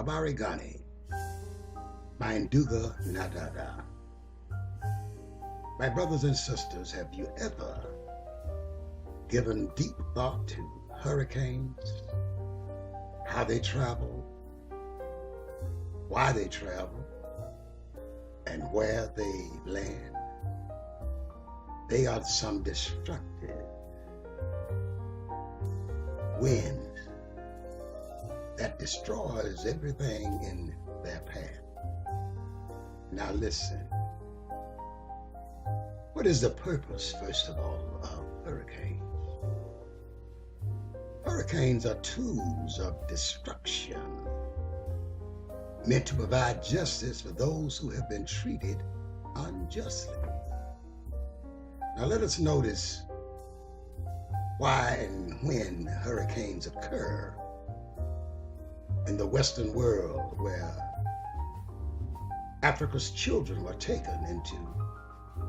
Habarigani, Mainduga Nadada. My brothers and sisters, have you ever given deep thought to hurricanes, how they travel, why they travel, and where they land? They are some destructive wind that destroys everything in their path. Now listen, what is the purpose, first of all, of hurricanes? Hurricanes are tools of destruction meant to provide justice for those who have been treated unjustly. Now let us notice why and when hurricanes occur in the Western world, where Africa's children were taken into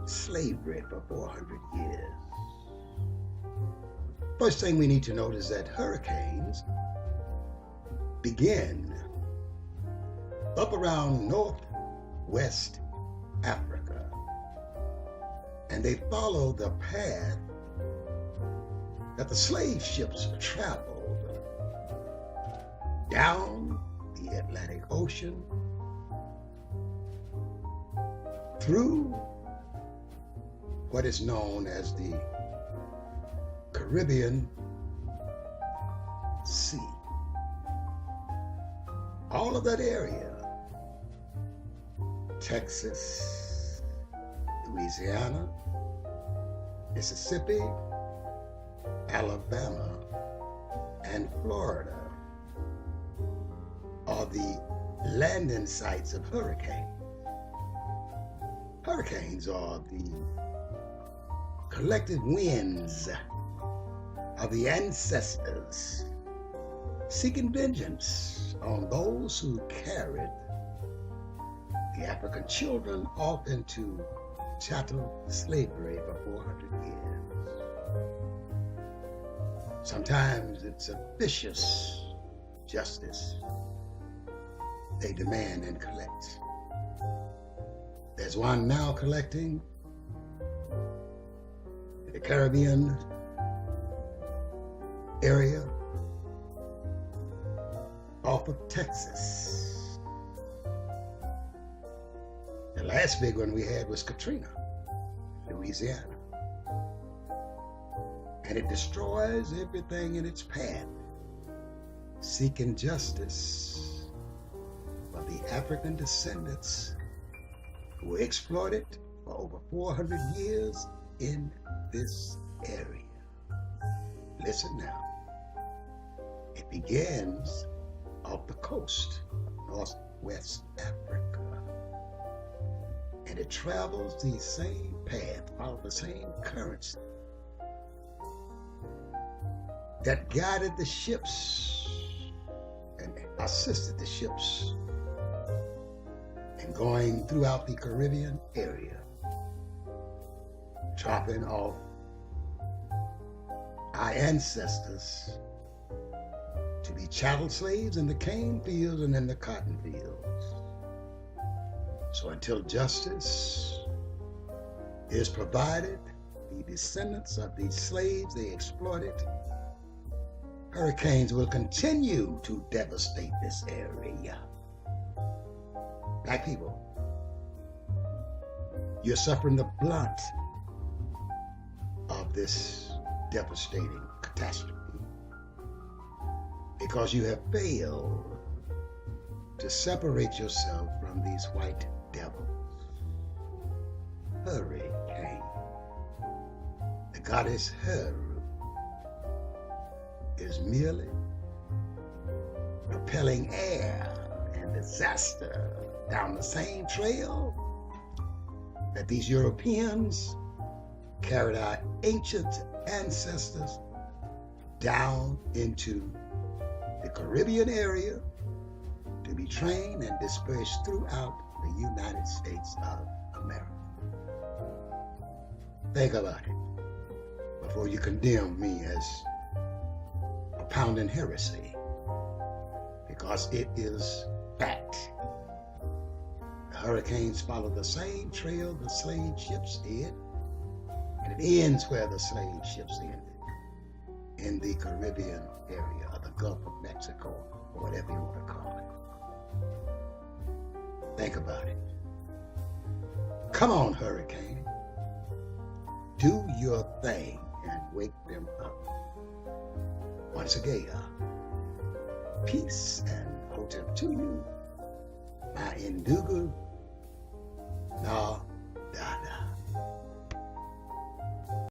slavery for 400 years. First thing we need to note is that hurricanes begin up around northwest Africa, and they follow the path that the slave ships traveled down the Atlantic Ocean, through what is known as the Caribbean Sea. All of that area, Texas, Louisiana, Mississippi, Alabama, and Florida, are the landing sites of hurricanes. Hurricanes are the collective winds of the ancestors seeking vengeance on those who carried the African children off into chattel slavery for 400 years. Sometimes it's a vicious justice they demand and collect. There's one now collecting in the Caribbean area off of Texas. The last big one we had was Katrina, Louisiana. And it destroys everything in its path, seeking justice for the African descendants who were exploited for over 400 years in this area. Listen now. It begins off the coast of northwest Africa, and it travels the same path, follows the same currents that guided the ships and assisted the ships in going throughout the Caribbean area, chopping off our ancestors to be chattel slaves in the cane fields and in the cotton fields. So until justice is provided, the descendants of these slaves they exploited, hurricanes will continue to devastate this area. Black people, you're suffering the brunt of this devastating catastrophe because you have failed to separate yourself from these white devils. Hurricane, the goddess Heru, is merely propelling air and disaster down the same trail that these Europeans carried our ancient ancestors down into the Caribbean area to be trained and dispersed throughout the United States of America. Think about it. For before you condemn me as a pounding heresy, because it is fact. The hurricanes follow the same trail the slave ships did, and it ends where the slave ships ended, in the Caribbean area, or the Gulf of Mexico, or whatever you want to call it. Think about it. Come on, hurricane. Do your thing and wake them up. Once again, peace and hotep to you. My Indugu. Now,